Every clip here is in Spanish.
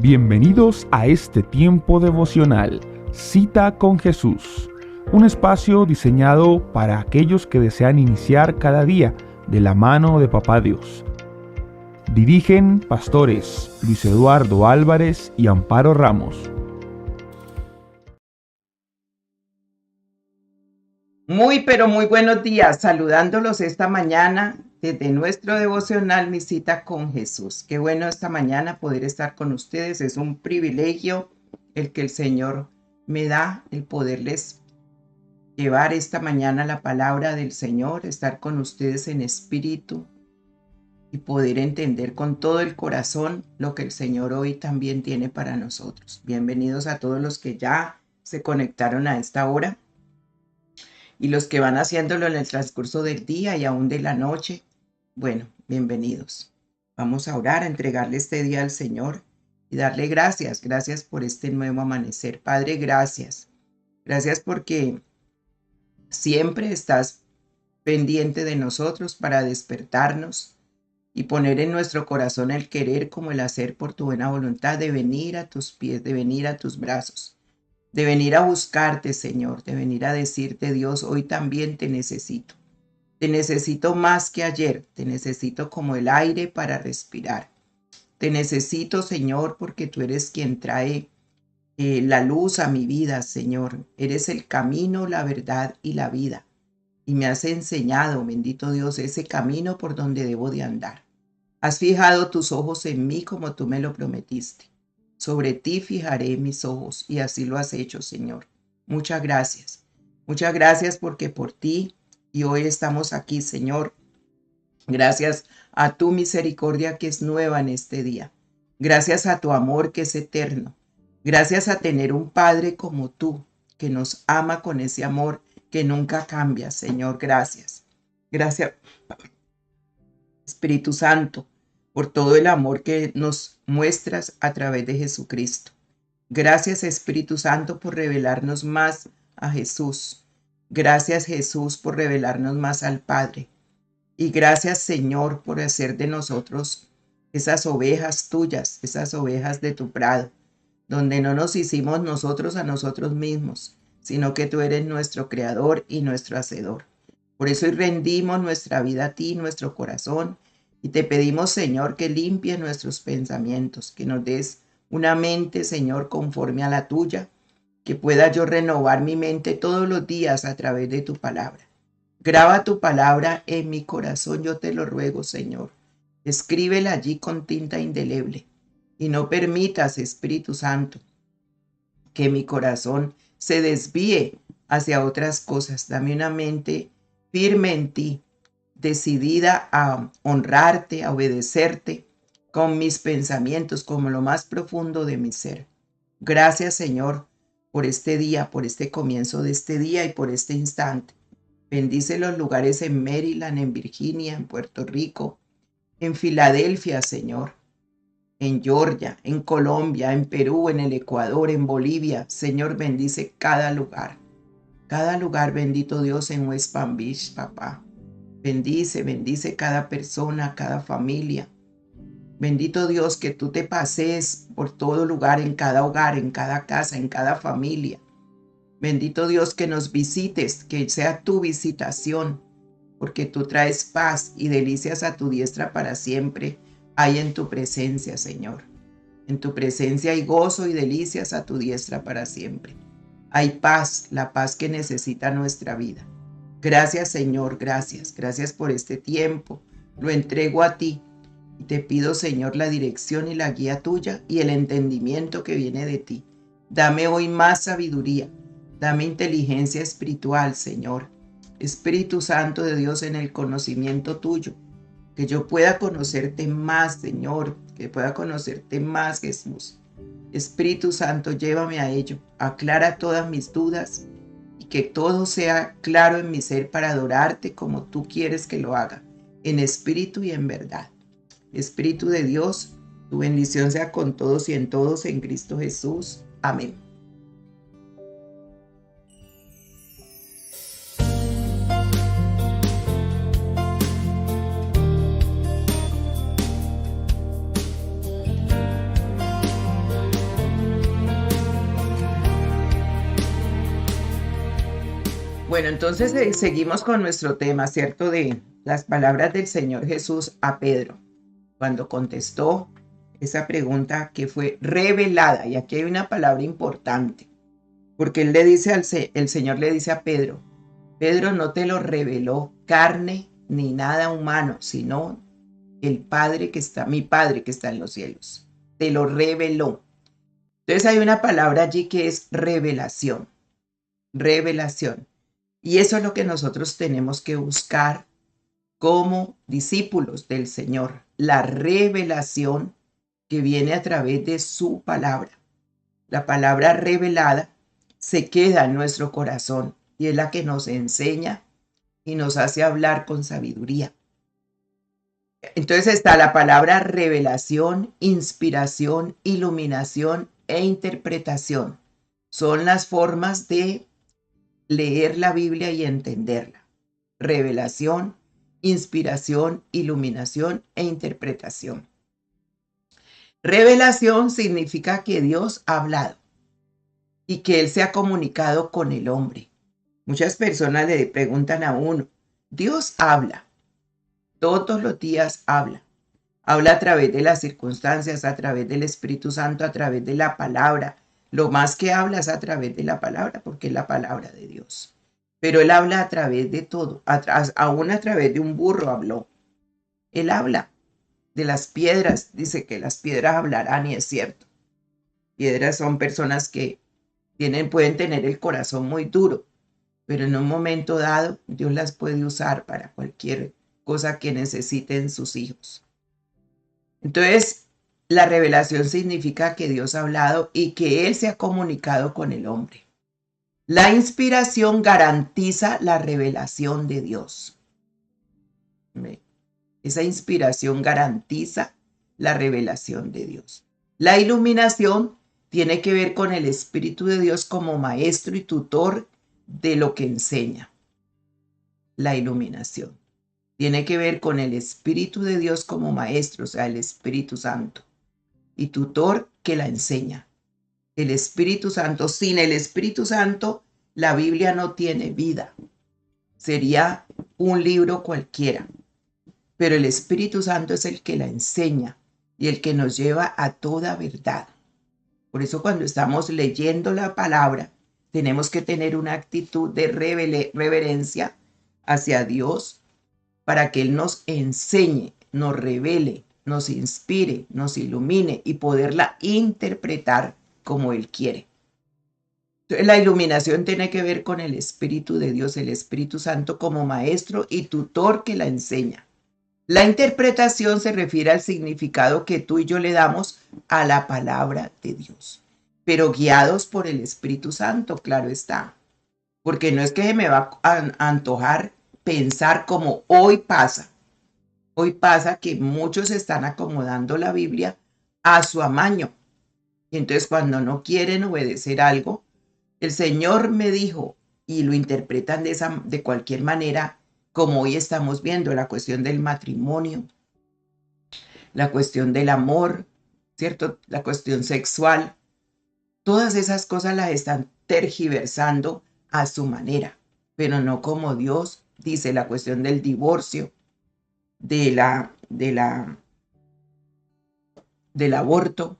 Bienvenidos a este tiempo devocional, Cita con Jesús, un espacio diseñado para aquellos que desean iniciar cada día de la mano de Papá Dios. Dirigen pastores Luis Eduardo Álvarez y Amparo Ramos. Pero muy buenos días, saludándolos esta mañana desde nuestro devocional Mi Cita con Jesús. Qué bueno esta mañana poder estar con ustedes, es un privilegio el que el Señor me da, el poderles llevar esta mañana la palabra del Señor, estar con ustedes en espíritu y poder entender con todo el corazón lo que el Señor hoy también tiene para nosotros. Bienvenidos a todos los que ya se conectaron a esta hora. Y los que van haciéndolo en el transcurso del día y aún de la noche, bueno, bienvenidos. Vamos a orar, a entregarle este día al Señor y darle gracias. Gracias por este nuevo amanecer. Padre, gracias. Gracias porque siempre estás pendiente de nosotros para despertarnos y poner en nuestro corazón el querer como el hacer por tu buena voluntad de venir a tus pies, de venir a tus brazos. De venir a buscarte, Señor, de venir a decirte, Dios, hoy también te necesito. Te necesito más que ayer, te necesito como el aire para respirar. Te necesito, Señor, porque tú eres quien trae la luz a mi vida, Señor. Eres el camino, la verdad y la vida. Y me has enseñado, bendito Dios, ese camino por donde debo de andar. Has fijado tus ojos en mí como tú me lo prometiste. Sobre ti fijaré mis ojos y así lo has hecho, Señor. Muchas gracias. Muchas gracias porque por ti y hoy estamos aquí, Señor. Gracias a tu misericordia que es nueva en este día. Gracias a tu amor que es eterno. Gracias a tener un Padre como tú que nos ama con ese amor que nunca cambia, Señor. Gracias. Gracias, Espíritu Santo, por todo el amor que nos muestras a través de Jesucristo. Gracias, Espíritu Santo, por revelarnos más a Jesús. Gracias, Jesús, por revelarnos más al Padre. Y gracias, Señor, por hacer de nosotros esas ovejas tuyas, esas ovejas de tu prado, donde no nos hicimos nosotros a nosotros mismos, sino que tú eres nuestro Creador y nuestro Hacedor. Por eso hoy rendimos nuestra vida a ti, nuestro corazón, y te pedimos, Señor, que limpies nuestros pensamientos, que nos des una mente, Señor, conforme a la tuya, que pueda yo renovar mi mente todos los días a través de tu palabra. Graba tu palabra en mi corazón, yo te lo ruego, Señor. Escríbela allí con tinta indeleble y no permitas, Espíritu Santo, que mi corazón se desvíe hacia otras cosas. Dame una mente firme en ti, decidida a honrarte, a obedecerte con mis pensamientos, como lo más profundo de mi ser. Gracias, Señor, por este día, por este comienzo de este día y por este instante. Bendice los lugares en Maryland, en Virginia, en Puerto Rico, en Filadelfia, Señor, en Georgia, en Colombia, en Perú, en el Ecuador, en Bolivia. Señor, bendice cada lugar, bendito Dios, en West Palm Beach, papá. Bendice cada persona, cada familia. Bendito Dios, que tú te pasees por todo lugar, en cada hogar, en cada casa, en cada familia. Bendito Dios, que nos visites, que sea tu visitación, porque tú traes paz y delicias a tu diestra para siempre. Hay en tu presencia, Señor. En tu presencia hay gozo y delicias a tu diestra para siempre. Hay paz, la paz que necesita nuestra vida. Gracias, Señor, gracias. Gracias por este tiempo. Lo entrego a ti y te pido, Señor, la dirección y la guía tuya y el entendimiento que viene de ti. Dame hoy más sabiduría. Dame inteligencia espiritual, Señor. Espíritu Santo de Dios, en el conocimiento tuyo. Que yo pueda conocerte más, Señor. Que pueda conocerte más, Jesús. Espíritu Santo, llévame a ello. Aclara todas mis dudas. Que todo sea claro en mi ser para adorarte como tú quieres que lo haga, en espíritu y en verdad. Espíritu de Dios, tu bendición sea con todos y en todos en Cristo Jesús. Amén. Bueno, entonces seguimos con nuestro tema, ¿cierto? De las palabras del Señor Jesús a Pedro, cuando contestó esa pregunta que fue revelada. Y aquí hay una palabra importante, porque él le dice el Señor le dice a Pedro, Pedro, no te lo reveló carne ni nada humano, sino el Padre que está, mi Padre que está en los cielos. Te lo reveló. Entonces hay una palabra allí que es revelación. Revelación. Y eso es lo que nosotros tenemos que buscar como discípulos del Señor. La revelación que viene a través de su palabra. La palabra revelada se queda en nuestro corazón y es la que nos enseña y nos hace hablar con sabiduría. Entonces está la palabra revelación, inspiración, iluminación e interpretación. Son las formas de leer la Biblia y entenderla. Revelación, inspiración, iluminación e interpretación. Revelación significa que Dios ha hablado y que Él se ha comunicado con el hombre. Muchas personas le preguntan a uno, Dios habla. Todos los días habla. Habla a través de las circunstancias, a través del Espíritu Santo, a través de la palabra. Lo más que habla es a través de la palabra, porque es la palabra de Dios. Pero Él habla a través de todo. Aún a través de un burro habló. Él habla de las piedras. Dice que las piedras hablarán y es cierto. Piedras son personas que pueden tener el corazón muy duro, pero en un momento dado Dios las puede usar para cualquier cosa que necesiten sus hijos. Entonces, la revelación significa que Dios ha hablado y que Él se ha comunicado con el hombre. La inspiración garantiza la revelación de Dios. Esa inspiración garantiza la revelación de Dios. La iluminación tiene que ver con el Espíritu de Dios como maestro y tutor de lo que enseña. La iluminación tiene que ver con el Espíritu de Dios como maestro, o sea, el Espíritu Santo, y tutor que la enseña. El Espíritu Santo, sin el Espíritu Santo, la Biblia no tiene vida. Sería un libro cualquiera, pero el Espíritu Santo es el que la enseña y el que nos lleva a toda verdad. Por eso cuando estamos leyendo la palabra, tenemos que tener una actitud de reverencia hacia Dios, para que Él nos enseñe, nos revele, nos inspire, nos ilumine y poderla interpretar como Él quiere. Entonces, la iluminación tiene que ver con el Espíritu de Dios, el Espíritu Santo como maestro y tutor que la enseña. La interpretación se refiere al significado que tú y yo le damos a la palabra de Dios, pero guiados por el Espíritu Santo, claro está. Porque no es que me va a antojar pensar como hoy pasa. Hoy pasa que muchos están acomodando la Biblia a su amaño. Y entonces cuando no quieren obedecer algo, el Señor me dijo, y lo interpretan de cualquier manera, como hoy estamos viendo, la cuestión del matrimonio, la cuestión del amor, ¿cierto? La cuestión sexual. Todas esas cosas las están tergiversando a su manera, pero no como Dios dice, la cuestión del divorcio, del aborto,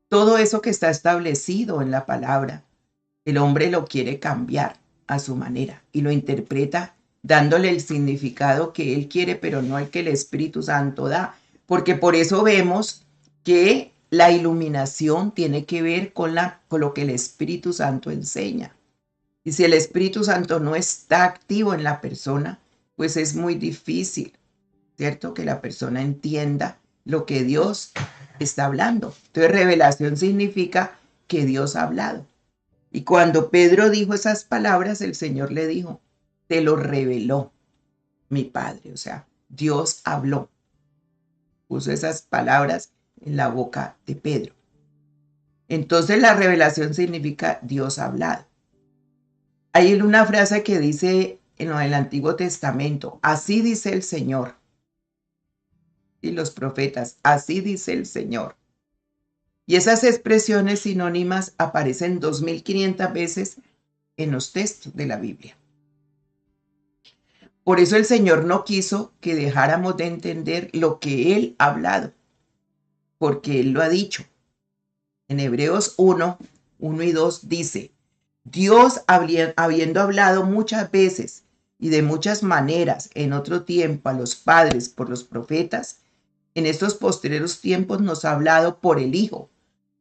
todo eso que está establecido en la palabra, el hombre lo quiere cambiar a su manera y lo interpreta dándole el significado que él quiere, pero no el que el Espíritu Santo da, porque por eso vemos que la iluminación tiene que ver con lo que el Espíritu Santo enseña. Y si el Espíritu Santo no está activo en la persona, pues es muy difícil, ¿cierto? Que la persona entienda lo que Dios está hablando. Entonces, revelación significa que Dios ha hablado. Y cuando Pedro dijo esas palabras, el Señor le dijo, te lo reveló mi Padre. O sea, Dios habló. Puso esas palabras en la boca de Pedro. Entonces, la revelación significa Dios ha hablado. Hay una frase que dice en el Antiguo Testamento, así dice el Señor. Y los profetas, así dice el Señor. Y esas expresiones sinónimas aparecen 2500 veces en los textos de la Biblia. Por eso el Señor no quiso que dejáramos de entender lo que Él ha hablado, porque Él lo ha dicho. En Hebreos 1 y 2 dice, Dios habiendo hablado muchas veces y de muchas maneras en otro tiempo a los padres por los profetas, en estos postreros tiempos nos ha hablado por el Hijo,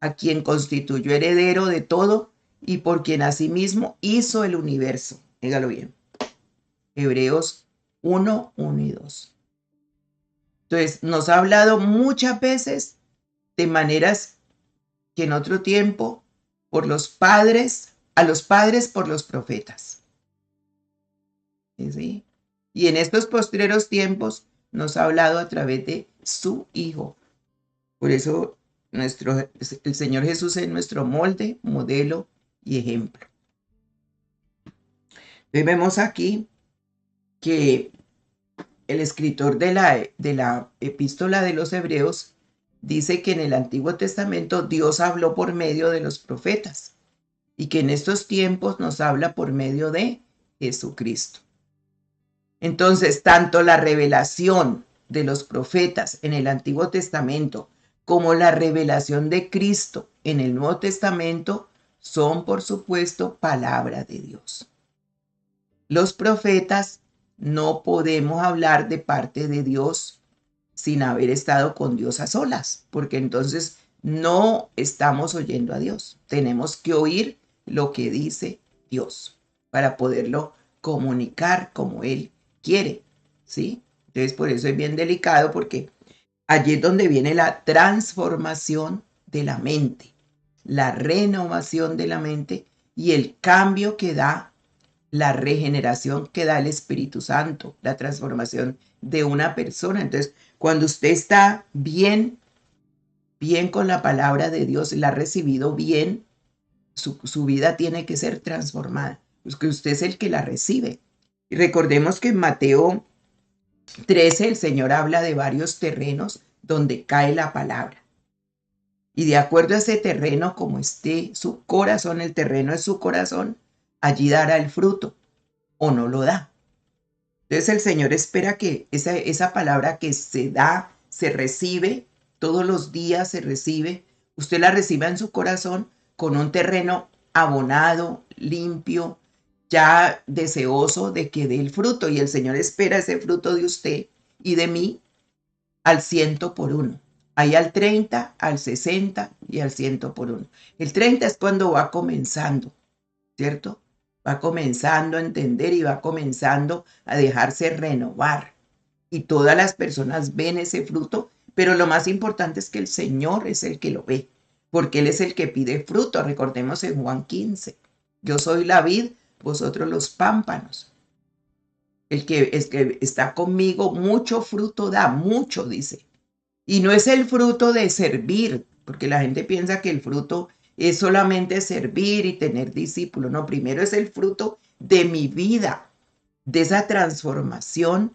a quien constituyó heredero de todo y por quien asimismo hizo el universo. Dígalo bien. Hebreos 1 y 2. Entonces, nos ha hablado muchas veces de maneras que en otro tiempo por los padres, a los padres por los profetas. ¿Sí? Y en estos postreros tiempos nos ha hablado a través de su Hijo. Por eso el Señor Jesús es nuestro molde, modelo y ejemplo. Entonces vemos aquí que el escritor de la epístola de los Hebreos dice que en el Antiguo Testamento Dios habló por medio de los profetas y que en estos tiempos nos habla por medio de Jesucristo. Entonces, tanto la revelación de los profetas en el Antiguo Testamento como la revelación de Cristo en el Nuevo Testamento son, por supuesto, palabra de Dios. Los profetas no podemos hablar de parte de Dios sin haber estado con Dios a solas, porque entonces no estamos oyendo a Dios. Tenemos que oír lo que dice Dios para poderlo comunicar como Él quiere, ¿sí? Entonces, por eso es bien delicado, porque allí es donde viene la transformación de la mente, la renovación de la mente y el cambio que da la regeneración que da el Espíritu Santo, la transformación de una persona. Entonces, cuando usted está bien con la palabra de Dios, la ha recibido bien, su vida tiene que ser transformada, porque usted es el que la recibe. Y recordemos que en Mateo 13 el Señor habla de varios terrenos donde cae la palabra. Y de acuerdo a ese terreno, como esté su corazón, el terreno es su corazón, allí dará el fruto o no lo da. Entonces el Señor espera que esa palabra que se da, se recibe, todos los días se recibe, usted la reciba en su corazón con un terreno abonado, limpio, ya deseoso de que dé el fruto. Y el Señor espera ese fruto de usted y de mí al 100 por 1. Ahí al 30, al 60 y al 100 por 1. El 30 es cuando va comenzando, ¿cierto? Va comenzando a entender y va comenzando a dejarse renovar. Y todas las personas ven ese fruto, pero lo más importante es que el Señor es el que lo ve, porque Él es el que pide fruto. Recordemos en Juan 15, yo soy la vid, vosotros los pámpanos. El que está conmigo, mucho fruto da, mucho dice. Y no es el fruto de servir, porque la gente piensa que el fruto es solamente servir y tener discípulos. No, primero es el fruto de mi vida, de esa transformación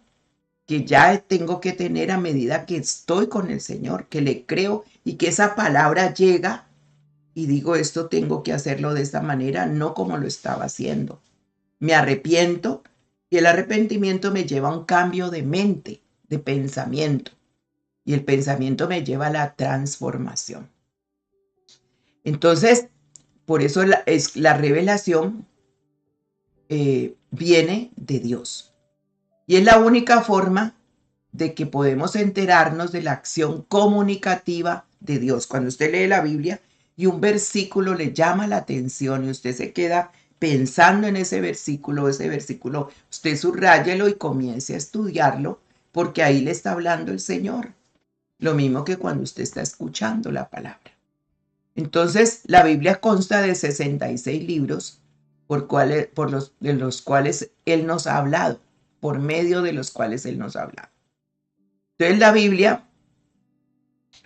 que ya tengo que tener a medida que estoy con el Señor, que le creo y que esa palabra llega y digo, esto tengo que hacerlo de esta manera, no como lo estaba haciendo. Me arrepiento y el arrepentimiento me lleva a un cambio de mente, de pensamiento. Y el pensamiento me lleva a la transformación. Entonces, por eso la revelación viene de Dios. Y es la única forma de que podemos enterarnos de la acción comunicativa de Dios. Cuando usted lee la Biblia y un versículo le llama la atención y usted se queda pensando en ese versículo, usted subráyelo y comience a estudiarlo, porque ahí le está hablando el Señor. Lo mismo que cuando usted está escuchando la palabra. Entonces, la Biblia consta de 66 libros de los cuales Él nos ha hablado, por medio de los cuales Él nos ha hablado. Entonces, la Biblia,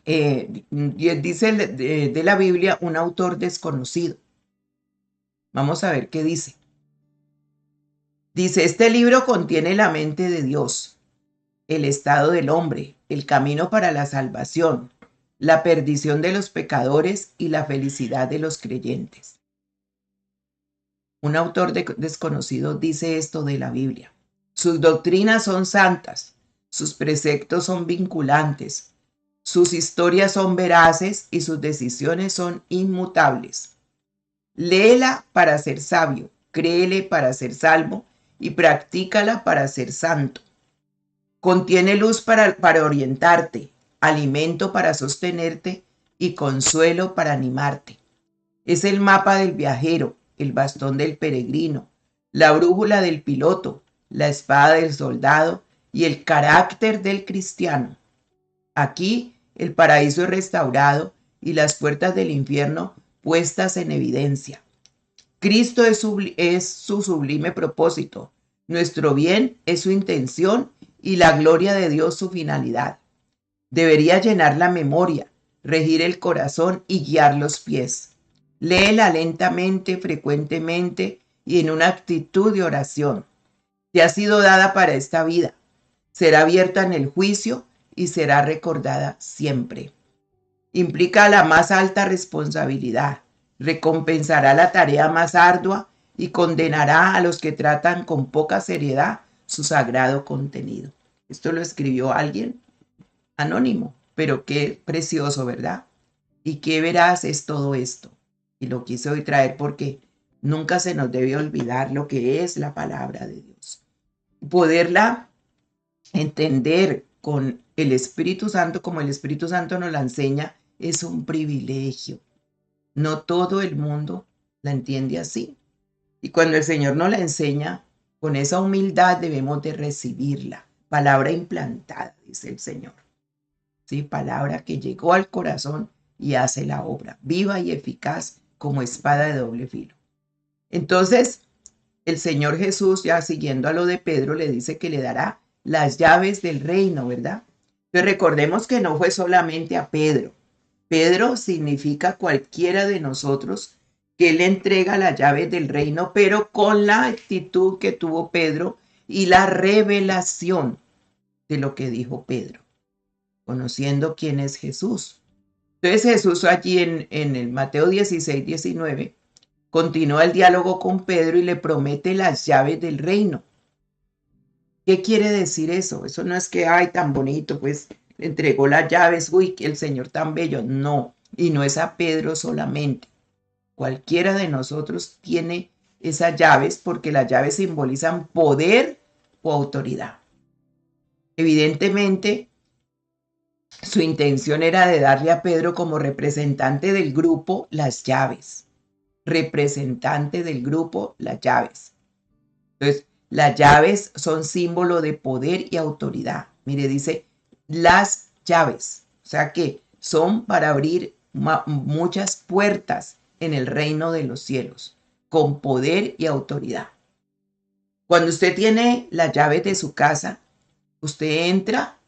dice de la Biblia un autor desconocido. Vamos a ver qué dice. Dice, este libro contiene la mente de Dios, el estado del hombre, el camino para la salvación, la perdición de los pecadores y la felicidad de los creyentes. Un autor desconocido dice esto de la Biblia. Sus doctrinas son santas, sus preceptos son vinculantes, sus historias son veraces y sus decisiones son inmutables. Léela para ser sabio, créele para ser salvo y practícala para ser santo. Contiene luz para orientarte, alimento para sostenerte y consuelo para animarte. Es el mapa del viajero, el bastón del peregrino, la brújula del piloto, la espada del soldado y el carácter del cristiano. Aquí el paraíso es restaurado y las puertas del infierno puestas en evidencia. Cristo es su sublime propósito, nuestro bien es su intención y la gloria de Dios su finalidad. Debería llenar la memoria, regir el corazón y guiar los pies. Léela lentamente, frecuentemente y en una actitud de oración. Te ha sido dada para esta vida. Será abierta en el juicio y será recordada siempre. Implica la más alta responsabilidad. Recompensará la tarea más ardua y condenará a los que tratan con poca seriedad su sagrado contenido. Esto lo escribió alguien anónimo, pero qué precioso, ¿verdad? Y qué veraz es todo esto. Y lo quise hoy traer porque nunca se nos debe olvidar lo que es la palabra de Dios. Poderla entender con el Espíritu Santo, como el Espíritu Santo nos la enseña, es un privilegio. No todo el mundo la entiende así. Y cuando el Señor nos la enseña, con esa humildad debemos de recibirla. Palabra implantada, dice el Señor. Sí, palabra que llegó al corazón y hace la obra, viva y eficaz como espada de doble filo. Entonces, el Señor Jesús, ya siguiendo a lo de Pedro, le dice que le dará las llaves del reino, ¿verdad? Entonces recordemos que no fue solamente a Pedro. Pedro significa cualquiera de nosotros que le entrega las llaves del reino, pero con la actitud que tuvo Pedro y la revelación de lo que dijo Pedro, conociendo quién es Jesús. Entonces Jesús allí en el Mateo 16, 19, continúa el diálogo con Pedro y le promete las llaves del reino. ¿Qué quiere decir eso? Eso no es que, ay, tan bonito, pues le entregó las llaves, uy, que el Señor tan bello. No, y no es a Pedro solamente. Cualquiera de nosotros tiene esas llaves porque las llaves simbolizan poder o autoridad. Evidentemente, su intención era de darle a Pedro como representante del grupo las llaves. Representante del grupo las llaves. Entonces, las llaves son símbolo de poder y autoridad. Mire, dice las llaves. O sea que son para abrir muchas puertas en el reino de los cielos, con poder y autoridad. Cuando usted tiene las llaves de su casa, usted entra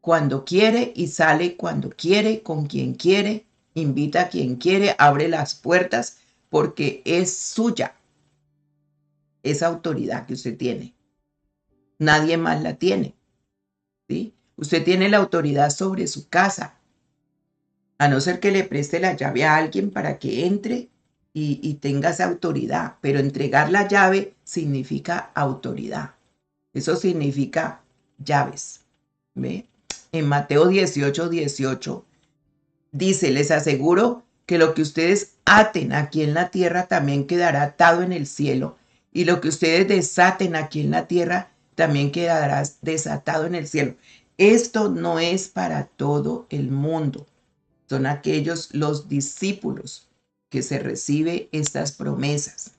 cuando quiere y sale cuando quiere, con quien quiere, invita a quien quiere, abre las puertas porque es suya esa autoridad que usted tiene. Nadie más la tiene, ¿sí? Usted tiene la autoridad sobre su casa, a no ser que le preste la llave a alguien para que entre y tenga esa autoridad, pero entregar la llave significa autoridad. Eso significa llaves, ¿ve? En Mateo 18, 18 dice, les aseguro que lo que ustedes aten aquí en la tierra también quedará atado en el cielo, y lo que ustedes desaten aquí en la tierra también quedará desatado en el cielo. Esto no es para todo el mundo. Son aquellos, los discípulos, que se recibe estas promesas.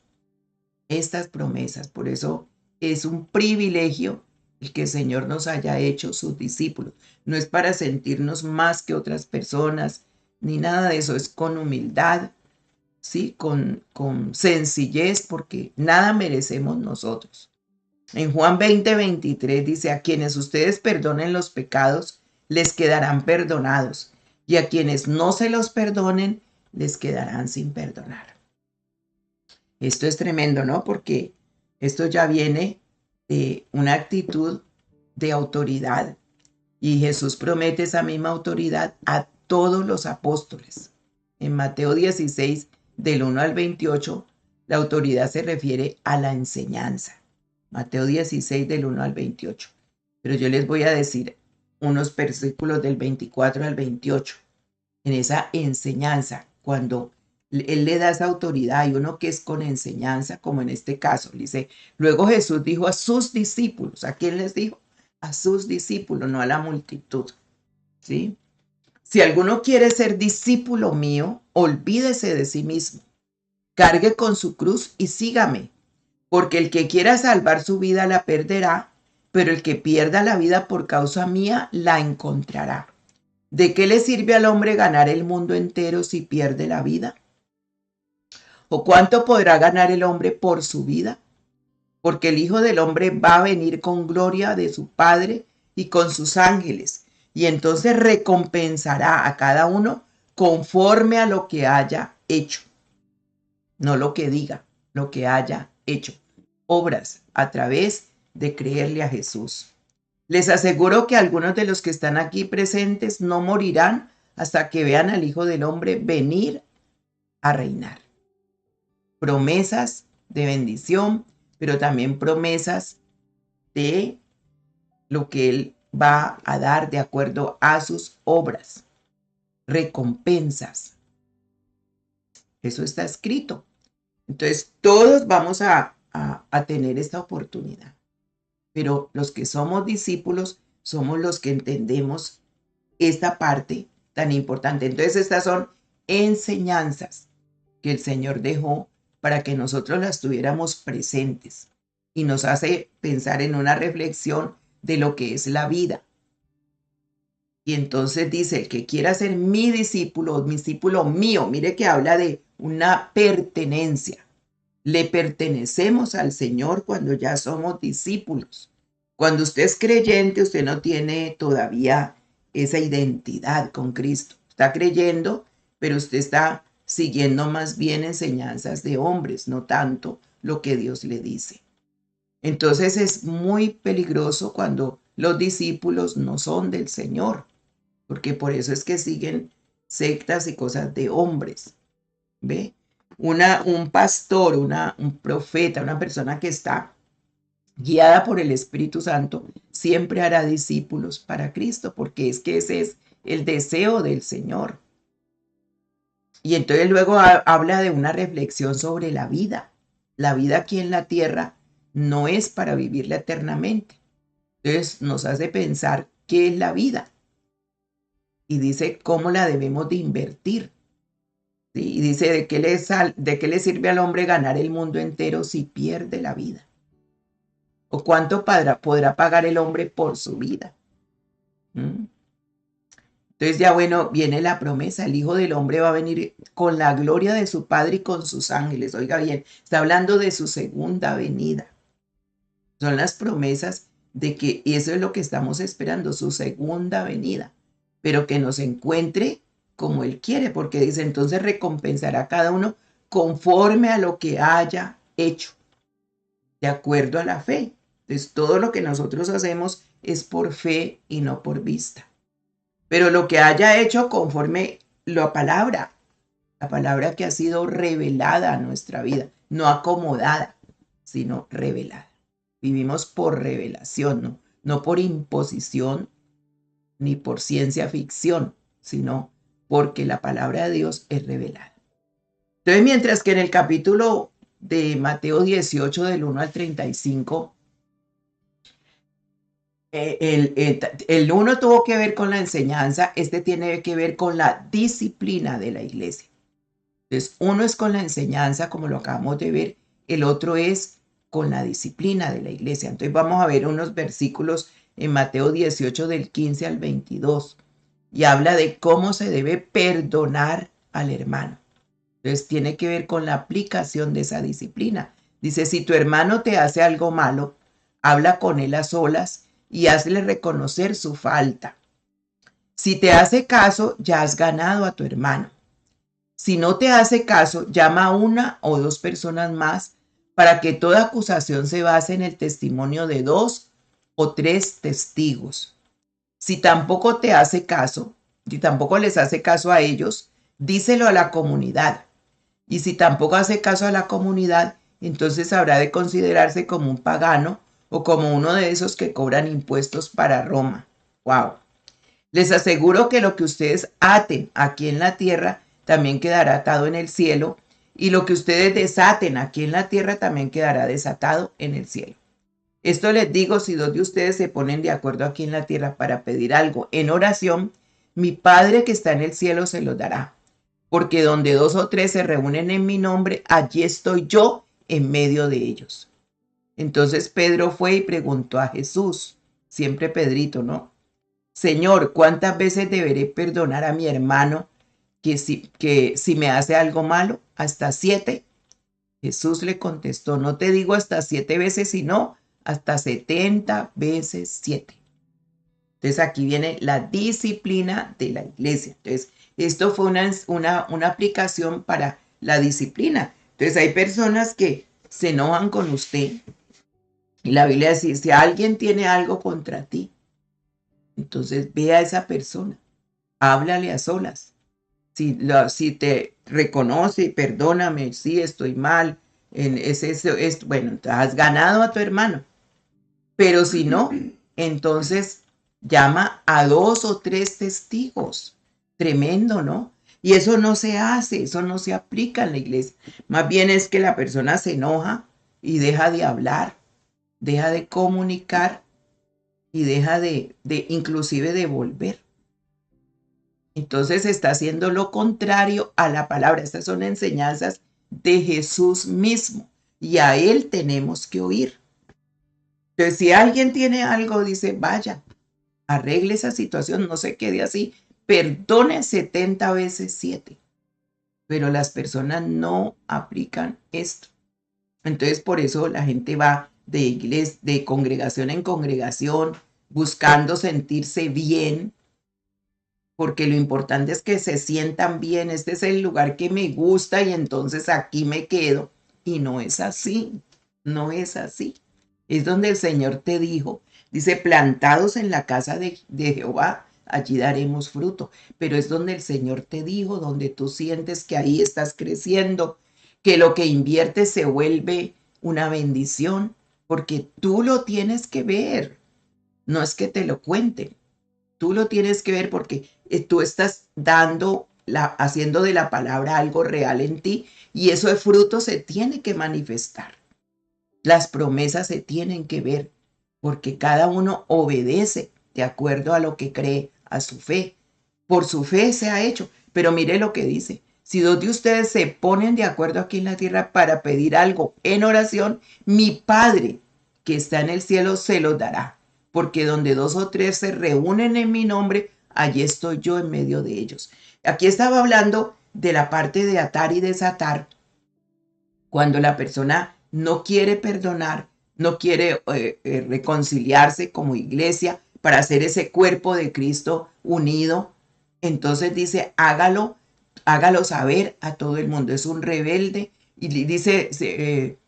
Estas promesas. Por eso es un privilegio el que el Señor nos haya hecho sus discípulos. No es para sentirnos más que otras personas, ni nada de eso. Es con humildad, ¿sí? Con sencillez, porque nada merecemos nosotros. En Juan 20, 23 dice, a quienes ustedes perdonen los pecados, les quedarán perdonados, y a quienes no se los perdonen, les quedarán sin perdonar. Esto es tremendo, ¿no? Porque esto ya viene de una actitud de autoridad, y Jesús promete esa misma autoridad a todos los apóstoles. En Mateo 16, del 1 al 28, la autoridad se refiere a la enseñanza. Mateo 16 del 1 al 28. Pero yo les voy a decir unos versículos del 24 al 28. En esa enseñanza, cuando él le da esa autoridad, hay uno que es con enseñanza, como en este caso, le dice, luego Jesús dijo a sus discípulos, ¿a quién les dijo? A sus discípulos, no a la multitud, ¿sí? Si alguno quiere ser discípulo mío, olvídese de sí mismo, cargue con su cruz y sígame, porque el que quiera salvar su vida la perderá, pero el que pierda la vida por causa mía la encontrará. ¿De qué le sirve al hombre ganar el mundo entero si pierde la vida? ¿O cuánto podrá ganar el hombre por su vida? Porque el Hijo del Hombre va a venir con gloria de su Padre y con sus ángeles, y entonces recompensará a cada uno conforme a lo que haya hecho. No lo que diga, lo que haya hecho. Obras a través de creerle a Jesús. Les aseguro que algunos de los que están aquí presentes no morirán hasta que vean al Hijo del Hombre venir a reinar. Promesas de bendición, pero también promesas de lo que Él va a dar de acuerdo a sus obras. Recompensas. Eso está escrito. Entonces, todos vamos a tener esta oportunidad. Pero los que somos discípulos somos los que entendemos esta parte tan importante. Entonces, estas son enseñanzas que el Señor dejó para que nosotros las tuviéramos presentes, y nos hace pensar en una reflexión de lo que es la vida. Y entonces dice, el que quiera ser mi discípulo mío, mire que habla de una pertenencia. Le pertenecemos al Señor cuando ya somos discípulos. Cuando usted es creyente, usted no tiene todavía esa identidad con Cristo. Está creyendo, pero usted está siguiendo más bien enseñanzas de hombres, no tanto lo que Dios le dice. Entonces es muy peligroso cuando los discípulos no son del Señor, porque por eso es que siguen sectas y cosas de hombres. ¿Ve? Un pastor, un profeta, una persona que está guiada por el Espíritu Santo, siempre hará discípulos para Cristo, porque es que ese es el deseo del Señor. Y entonces luego habla de una reflexión sobre la vida. La vida aquí en la tierra no es para vivirla eternamente. Entonces nos hace pensar qué es la vida. Y dice cómo la debemos de invertir. ¿Sí? Y dice, ¿de qué le sirve al hombre ganar el mundo entero si pierde la vida? ¿O cuánto podrá pagar el hombre por su vida? Entonces ya bueno, viene la promesa, el Hijo del Hombre va a venir con la gloria de su Padre y con sus ángeles. Oiga bien, está hablando de su segunda venida. Son las promesas de que eso es lo que estamos esperando, su segunda venida, pero que nos encuentre como Él quiere, porque dice, entonces recompensará a cada uno conforme a lo que haya hecho, de acuerdo a la fe. Entonces todo lo que nosotros hacemos es por fe y no por vista. Pero lo que haya hecho conforme la palabra que ha sido revelada a nuestra vida, no acomodada, sino revelada. Vivimos por revelación, no por imposición ni por ciencia ficción, sino porque la palabra de Dios es revelada. Entonces, mientras que en el capítulo de Mateo 18, del 1 al 35, el uno tuvo que ver con la enseñanza, este tiene que ver con la disciplina de la iglesia. Entonces, uno es con la enseñanza, como lo acabamos de ver, el otro es con la disciplina de la iglesia. Entonces, vamos a ver unos versículos en Mateo 18, del 15 al 22, y habla de cómo se debe perdonar al hermano. Entonces, tiene que ver con la aplicación de esa disciplina. Dice, si tu hermano te hace algo malo, habla con él a solas y hazle reconocer su falta. Si te hace caso, ya has ganado a tu hermano. Si no te hace caso, llama a una o dos personas más para que toda acusación se base en el testimonio de 2 o 3 testigos. Si tampoco te hace caso, si tampoco les hace caso a ellos, díselo a la comunidad. Y si tampoco hace caso a la comunidad, entonces habrá de considerarse como un pagano o como uno de esos que cobran impuestos para Roma. ¡Wow! Les aseguro que lo que ustedes aten aquí en la tierra también quedará atado en el cielo, y lo que ustedes desaten aquí en la tierra también quedará desatado en el cielo. Esto les digo, si dos de ustedes se ponen de acuerdo aquí en la tierra para pedir algo en oración, mi Padre que está en el cielo se los dará. Porque donde dos o tres se reúnen en mi nombre, allí estoy yo en medio de ellos. Entonces Pedro fue y preguntó a Jesús, siempre Pedrito, ¿no? Señor, ¿cuántas veces deberé perdonar a mi hermano que si me hace algo malo? ¿Hasta 7? Jesús le contestó, no te digo hasta 7 veces, sino hasta 70 veces 7. Entonces aquí viene la disciplina de la iglesia. Entonces, esto fue una aplicación para la disciplina. Entonces hay personas que se enojan con usted y la Biblia dice, si alguien tiene algo contra ti, entonces ve a esa persona, háblale a solas. Si te reconoce, perdóname, sí, estoy mal, bueno, has ganado a tu hermano. Pero si no, entonces llama a 2 o 3 testigos. Tremendo, ¿no? Y eso no se hace, eso no se aplica en la iglesia. Más bien es que la persona se enoja y deja de hablar, deja de comunicar y deja de inclusive de volver. Entonces está haciendo lo contrario a la palabra. Estas son enseñanzas de Jesús mismo y a Él tenemos que oír. Entonces, si alguien tiene algo, dice, vaya, arregle esa situación, no se quede así, perdone 70 veces 7. Pero las personas no aplican esto. Entonces, por eso la gente va de iglesia, de congregación en congregación, buscando sentirse bien, porque lo importante es que se sientan bien. Este es el lugar que me gusta y entonces aquí me quedo. Y no es así, no es así. Es donde el Señor te dijo, dice, plantados en la casa de Jehová, allí daremos fruto. Pero es donde el Señor te dijo, donde tú sientes que ahí estás creciendo, que lo que inviertes se vuelve una bendición, porque tú lo tienes que ver, no es que te lo cuenten. Tú lo tienes que ver porque tú estás haciendo de la palabra algo real en ti, y eso de fruto se tiene que manifestar. Las promesas se tienen que ver porque cada uno obedece de acuerdo a lo que cree, a su fe. Por su fe se ha hecho. Pero mire lo que dice. Si dos de ustedes se ponen de acuerdo aquí en la tierra para pedir algo en oración, mi Padre que está en el cielo se los dará. Porque donde dos o tres se reúnen en mi nombre, allí estoy yo en medio de ellos. Aquí estaba hablando de la parte de atar y desatar. Cuando la persona no quiere perdonar, no quiere reconciliarse como iglesia para hacer ese cuerpo de Cristo unido, entonces dice, hágalo saber a todo el mundo. Es un rebelde y dice,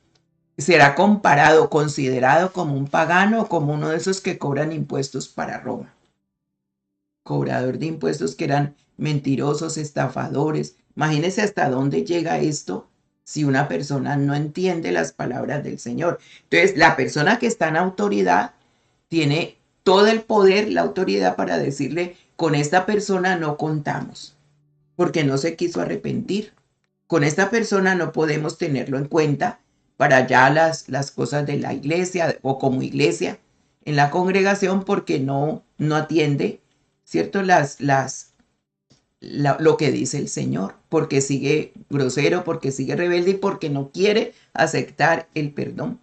será comparado, considerado como un pagano o como uno de esos que cobran impuestos para Roma. Cobrador de impuestos, que eran mentirosos, estafadores. Imagínense hasta dónde llega esto si una persona no entiende las palabras del Señor. Entonces, la persona que está en autoridad tiene todo el poder, la autoridad para decirle, con esta persona no contamos, porque no se quiso arrepentir. Con esta persona no podemos tenerlo en cuenta para ya las cosas de la iglesia o como iglesia en la congregación, porque no atiende, ¿cierto? Lo que dice el Señor, porque sigue grosero, porque sigue rebelde y porque no quiere aceptar el perdón.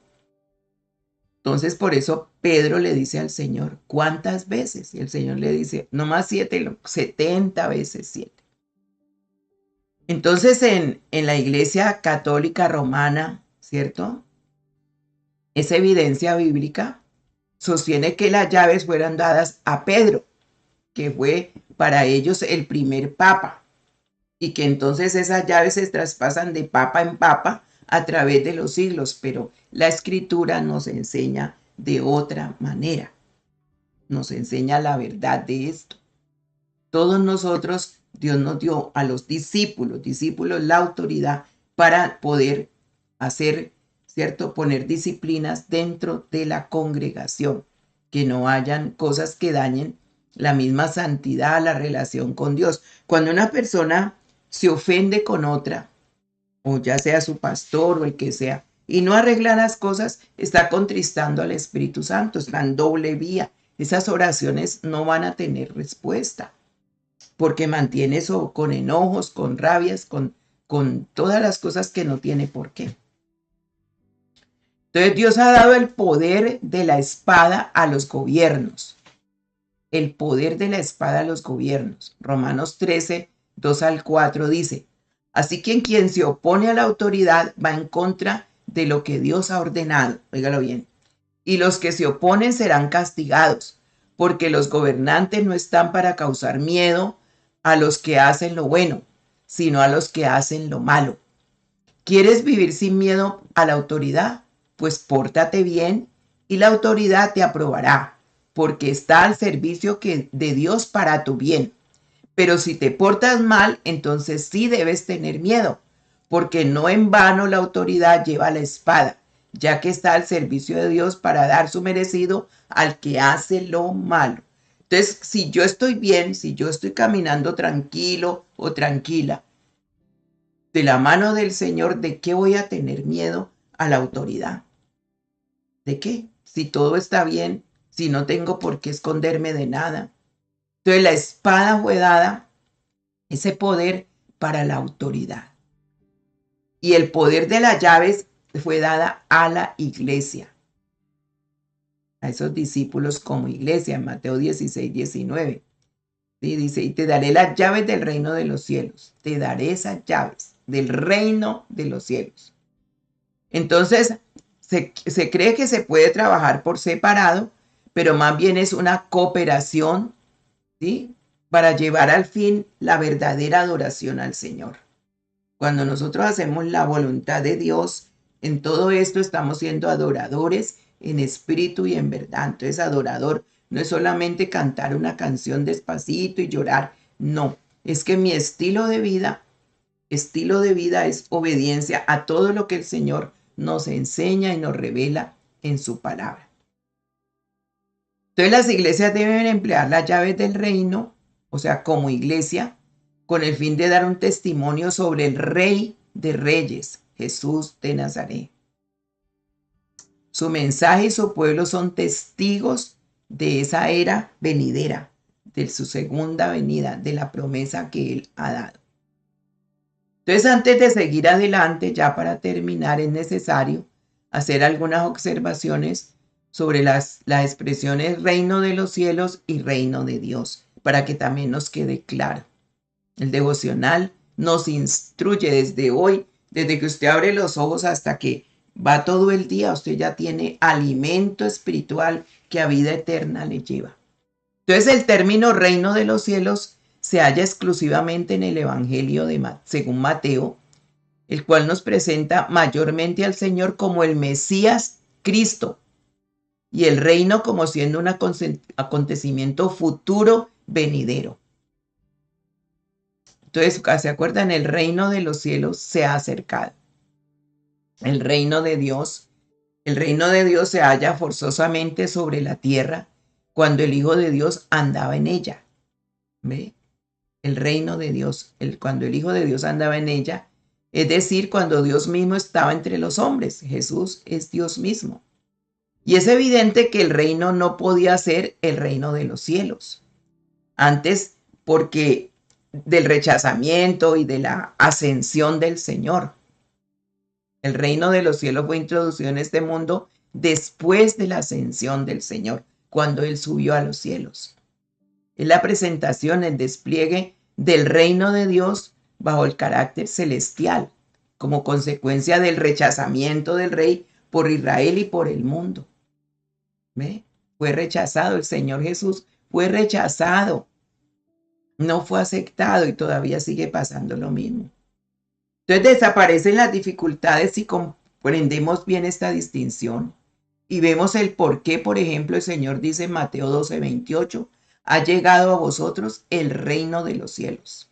Entonces, por eso Pedro le dice al Señor, ¿cuántas veces? Y el Señor le dice, no más 7, 70 veces 7. Entonces, en la iglesia católica romana, ¿cierto? Esa evidencia bíblica sostiene que las llaves fueron dadas a Pedro, que fue para ellos el primer papa, y que entonces esas llaves se traspasan de papa en papa a través de los siglos, pero la escritura nos enseña de otra manera, nos enseña la verdad de esto. Todos nosotros, Dios nos dio a los discípulos la autoridad para poder hacer ¿cierto? Poner disciplinas dentro de la congregación, que no hayan cosas que dañen la misma santidad, la relación con Dios. Cuando una persona se ofende con otra, o ya sea su pastor o el que sea, y no arregla las cosas, está contristando al Espíritu Santo, está en doble vía. Esas oraciones no van a tener respuesta, porque mantiene eso con enojos, con rabias, con todas las cosas que no tiene por qué. Entonces Dios ha dado el poder de la espada a los gobiernos. El poder de la espada a los gobiernos. Romanos 13, 2 al 4 dice: así que quien se opone a la autoridad va en contra de lo que Dios ha ordenado. Óigalo bien. Y los que se oponen serán castigados, porque los gobernantes no están para causar miedo a los que hacen lo bueno, sino a los que hacen lo malo. ¿Quieres vivir sin miedo a la autoridad? Pues pórtate bien y la autoridad te aprobará, porque está al servicio de Dios para tu bien. Pero si te portas mal, entonces sí debes tener miedo, porque no en vano la autoridad lleva la espada, ya que está al servicio de Dios para dar su merecido al que hace lo malo. Entonces, si yo estoy bien, si yo estoy caminando tranquilo o tranquila, de la mano del Señor, ¿de qué voy a tener miedo a la autoridad? ¿De qué? Si todo está bien, si no tengo por qué esconderme de nada. Entonces la espada fue dada, ese poder, para la autoridad. Y el poder de las llaves fue dada a la iglesia, a esos discípulos como iglesia, en Mateo 16, 19. Sí, dice: y te daré las llaves del reino de los cielos. Te daré esas llaves del reino de los cielos. Entonces, se cree que se puede trabajar por separado, pero más bien es una cooperación, ¿sí?, para llevar al fin la verdadera adoración al Señor. Cuando nosotros hacemos la voluntad de Dios, en todo esto estamos siendo adoradores en espíritu y en verdad. Entonces, adorador no es solamente cantar una canción despacito y llorar. No, es que mi estilo de vida es obediencia a todo lo que el Señor nos enseña y nos revela en su palabra. Entonces las iglesias deben emplear las llaves del reino, o sea, como iglesia, con el fin de dar un testimonio sobre el Rey de Reyes, Jesús de Nazaret. Su mensaje y su pueblo son testigos de esa era venidera, de su segunda venida, de la promesa que Él ha dado. Entonces, antes de seguir adelante, ya para terminar, es necesario hacer algunas observaciones sobre las expresiones reino de los cielos y reino de Dios, para que también nos quede claro. El devocional nos instruye desde hoy, desde que usted abre los ojos hasta que va todo el día, usted ya tiene alimento espiritual que a vida eterna le lleva. Entonces, el término reino de los cielos se halla exclusivamente en el Evangelio según Mateo, el cual nos presenta mayormente al Señor como el Mesías Cristo y el reino como siendo un acontecimiento futuro venidero. Entonces, ¿se acuerdan? El reino de los cielos se ha acercado. El reino de Dios se halla forzosamente sobre la tierra cuando el Hijo de Dios andaba en ella. ¿Ve? El reino de Dios, cuando el Hijo de Dios andaba en ella, es decir, cuando Dios mismo estaba entre los hombres. Jesús es Dios mismo. Y es evidente que el reino no podía ser el reino de los cielos. Antes, porque del rechazamiento y de la ascensión del Señor. El reino de los cielos fue introducido en este mundo después de la ascensión del Señor, cuando Él subió a los cielos. Es la presentación, el despliegue del reino de Dios bajo el carácter celestial, como consecuencia del rechazamiento del rey por Israel y por el mundo. ¿Ve? Fue rechazado, el Señor Jesús fue rechazado, no fue aceptado y todavía sigue pasando lo mismo. Entonces desaparecen las dificultades si comprendemos bien esta distinción y vemos el por qué, por ejemplo, el Señor dice en Mateo 12, 28, ha llegado a vosotros el reino de los cielos.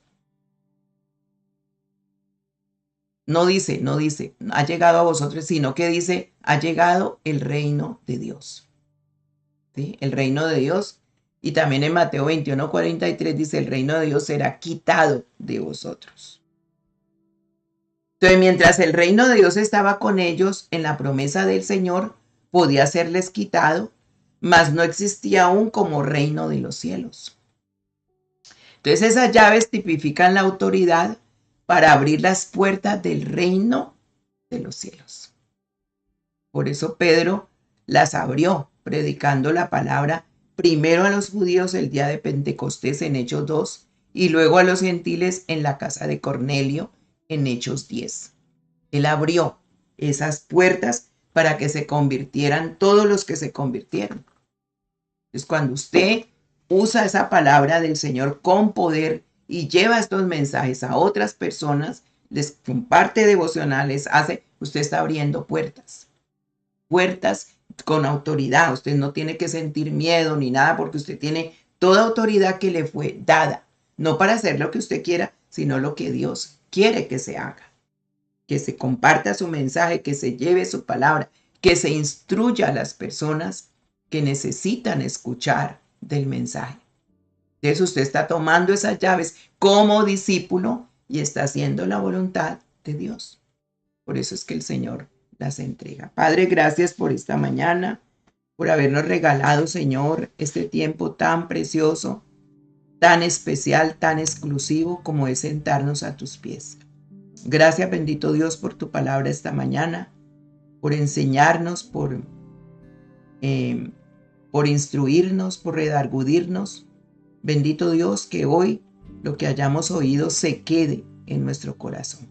No dice, ha llegado a vosotros, sino que dice, ha llegado el reino de Dios. ¿Sí? El reino de Dios. Y también en Mateo 21:43 dice, el reino de Dios será quitado de vosotros. Entonces, mientras el reino de Dios estaba con ellos en la promesa del Señor, podía serles quitado, mas no existía aún como reino de los cielos. Entonces, esas llaves tipifican la autoridad para abrir las puertas del reino de los cielos. Por eso Pedro las abrió, predicando la palabra primero a los judíos el día de Pentecostés en Hechos 2 y luego a los gentiles en la casa de Cornelio en Hechos 10. Él abrió esas puertas para que se convirtieran todos los que se convirtieron. Entonces, cuando usted usa esa palabra del Señor con poder y lleva estos mensajes a otras personas, les comparte devocionales, usted está abriendo puertas con autoridad. Usted no tiene que sentir miedo ni nada porque usted tiene toda autoridad que le fue dada, no para hacer lo que usted quiera, sino lo que Dios quiere que se haga. Que se comparta su mensaje, que se lleve su palabra, que se instruya a las personas que necesitan escuchar del mensaje. Entonces usted está tomando esas llaves como discípulo y está haciendo la voluntad de Dios. Por eso es que el Señor las entrega. Padre, gracias por esta mañana, por habernos regalado, Señor, este tiempo tan precioso, tan especial, tan exclusivo como es sentarnos a tus pies. Gracias, bendito Dios, por tu palabra esta mañana, por enseñarnos, por instruirnos, por redargudirnos. Bendito Dios, que hoy lo que hayamos oído se quede en nuestro corazón.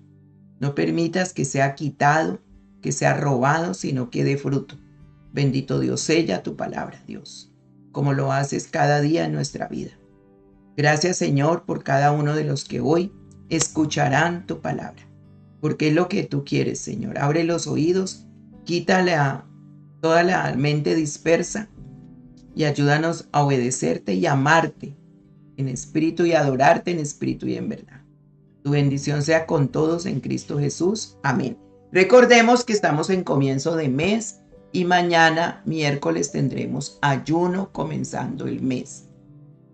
No permitas que sea quitado, que sea robado, sino que dé fruto. Bendito Dios, sella tu palabra, Dios, como lo haces cada día en nuestra vida. Gracias, Señor, por cada uno de los que hoy escucharán tu palabra, porque es lo que tú quieres, Señor. Abre los oídos, quita toda la mente dispersa y ayúdanos a obedecerte y amarte en espíritu y adorarte en espíritu y en verdad. Tu bendición sea con todos en Cristo Jesús. Amén. Recordemos que estamos en comienzo de mes y mañana, miércoles, tendremos ayuno comenzando el mes.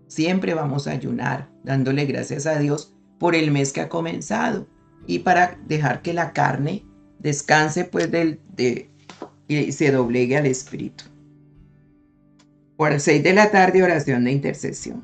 Siempre vamos a ayunar, dándole gracias a Dios por el mes que ha comenzado y para dejar que la carne descanse pues y se doblegue al espíritu. Por 6 de la tarde, oración de intercesión.